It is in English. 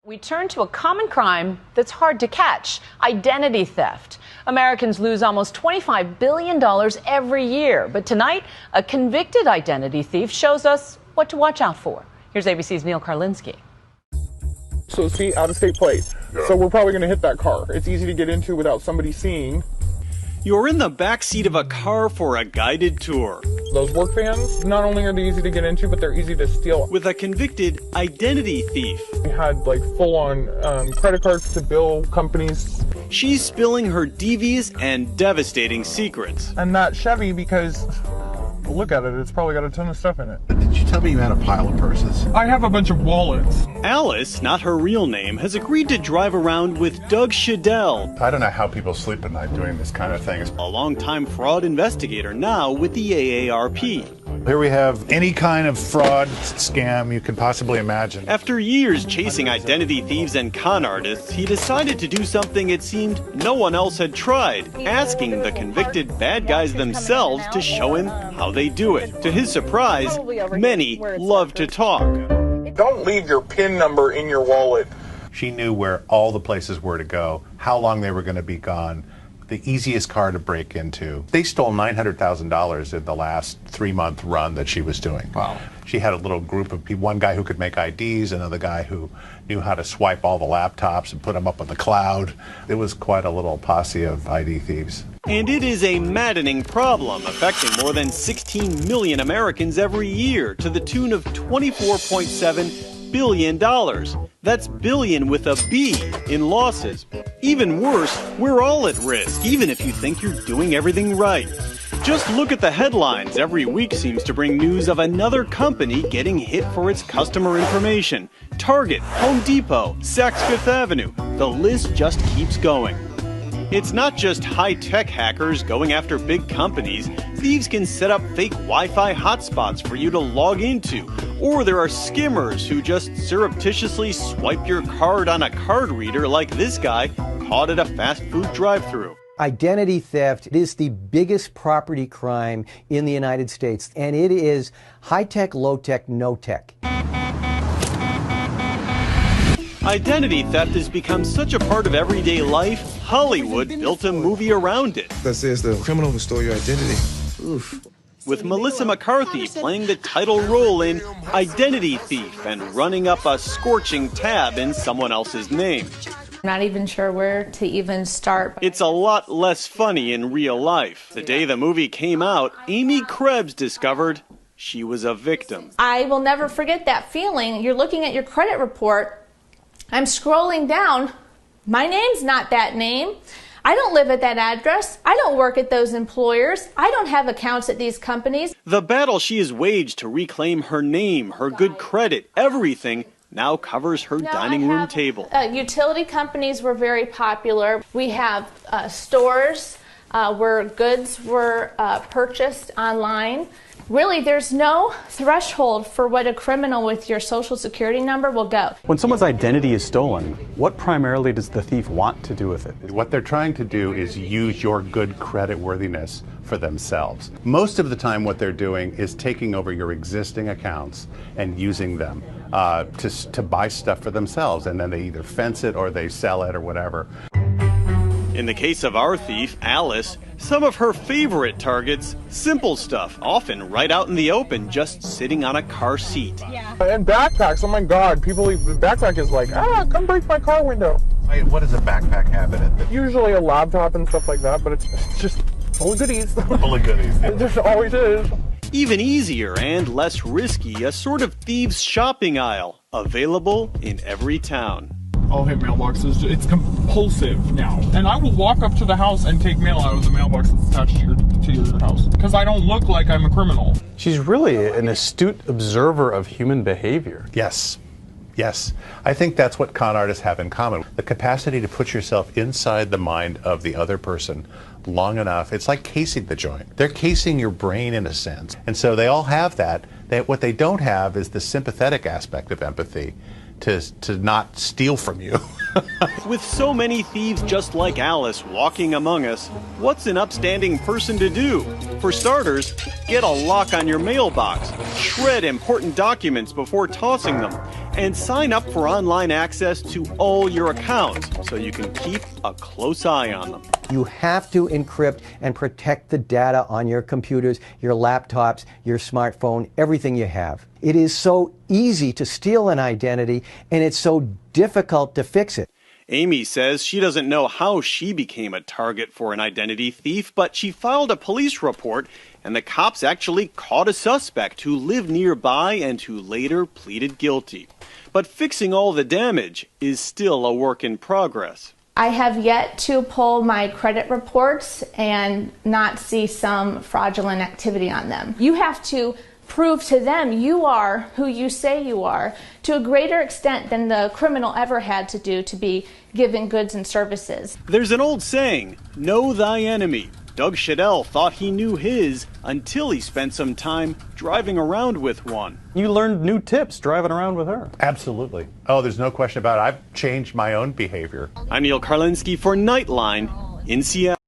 We turn to a common crime that's hard to catch: identity theft. Americans lose almost $25 billion every year. But tonight, a convicted identity thief shows us what to watch out for. Here's ABC's Neil Karlinsky. So see, out-of-state plate. Yeah. So we're probably going to hit that car. It's easy to get into without somebody seeing. You're in the backseat of a car for a guided tour. Those work vans, not only are they easy to get into, but they're easy to steal. With a convicted identity thief. We had like full-on credit cards to bill companies. She's spilling her devious and devastating secrets. And that Chevy, because look at it, it's probably got a ton of stuff in it. Did you tell me you had a pile of purses? I have a bunch of wallets. Alice, not her real name, has agreed to drive around with Doug Shadell. I don't know how people sleep at night doing this kind of thing. A longtime fraud investigator now with the AARP. Here we have any kind of fraud scam you can possibly imagine. After years chasing identity thieves and con artists, he decided to do something it seemed no one else had tried, asking the convicted bad guys themselves to show him how they do it. To his surprise, many love to talk. Don't leave your PIN number in your wallet. She knew where all the places were to go, how long they were going to be gone, the easiest car to break into. They stole $900,000 in the last 3-month run that she was doing. Wow. She had a little group of people, one guy who could make IDs, another guy who knew how to swipe all the laptops and put them up on the cloud. It was quite a little posse of ID thieves. And it is a maddening problem affecting more than 16 million Americans every year to the tune of $24.7 billion. That's billion with a B in losses. Even worse, we're all at risk, even if you think you're doing everything right. Just look at the headlines. Every week seems to bring news of another company getting hit for its customer information. Target, Home Depot, Saks Fifth Avenue. The list just keeps going. It's not just high-tech hackers going after big companies. Thieves can set up fake Wi-Fi hotspots for you to log into. Or there are skimmers who just surreptitiously swipe your card on a card reader like this guy caught at a fast food drive-thru. Identity theft is the biggest property crime in the United States, and it is high-tech, low-tech, no-tech. Identity theft has become such a part of everyday life, Hollywood built a movie around it. That says the criminal who stole your identity. Oof. With Melissa McCarthy playing the title role in Identity Thief and running up a scorching tab in someone else's name. Not even sure where to even start. It's a lot less funny in real life. The day the movie came out, Amy Krebs discovered she was a victim. I will never forget that feeling. You're looking at your credit report. I'm scrolling down. My name's not that name. I don't live at that address. I don't work at those employers. I don't have accounts at these companies. The battle she has waged to reclaim her name, her good credit, everything now covers her dining room table. Utility companies were very popular. We have stores where goods were purchased online. Really, there's no threshold for what a criminal with your social security number will go. When someone's identity is stolen, what primarily does the thief want to do with it? What they're trying to do is use your good credit worthiness for themselves. Most of the time what they're doing is taking over your existing accounts and using them to buy stuff for themselves, and then they either fence it or they sell it or whatever. In the case of our thief, Alice, some of her favorite targets, simple stuff, often right out in the open, just sitting on a car seat. Yeah. And backpacks, oh my God, the backpack is like, come break my car window. What does a backpack have in it? Usually a laptop and stuff like that, but it's just full of goodies. Full of goodies. It just always is. Even easier and less risky, a sort of thieves' shopping aisle, available in every town. I'll hit mailboxes. It's compulsive now. And I will walk up to the house and take mail out of the mailbox that's attached to your house. Because I don't look like I'm a criminal. She's really an astute observer of human behavior. Yes. Yes. I think that's what con artists have in common. The capacity to put yourself inside the mind of the other person long enough. It's like casing the joint. They're casing your brain in a sense. And so they all have that. What they don't have is the sympathetic aspect of empathy. To not steal from you. With so many thieves just like Alice walking among us, what's an upstanding person to do? For starters, get a lock on your mailbox, shred important documents before tossing them, and sign up for online access to all your accounts so you can keep a close eye on them. You have to encrypt and protect the data on your computers, your laptops, your smartphone, everything you have. It is so easy to steal an identity, and it's so difficult to fix it. Amy says she doesn't know how she became a target for an identity thief, but she filed a police report, and the cops actually caught a suspect who lived nearby and who later pleaded guilty. But fixing all the damage is still a work in progress. I have yet to pull my credit reports and not see some fraudulent activity on them. You have to prove to them you are who you say you are to a greater extent than the criminal ever had to do to be given goods and services. There's an old saying, know thy enemy. Doug Shadell thought he knew his until he spent some time driving around with one. You learned new tips driving around with her. Absolutely. Oh, there's no question about it. I've changed my own behavior. I'm Neil Karlinski for Nightline in Seattle.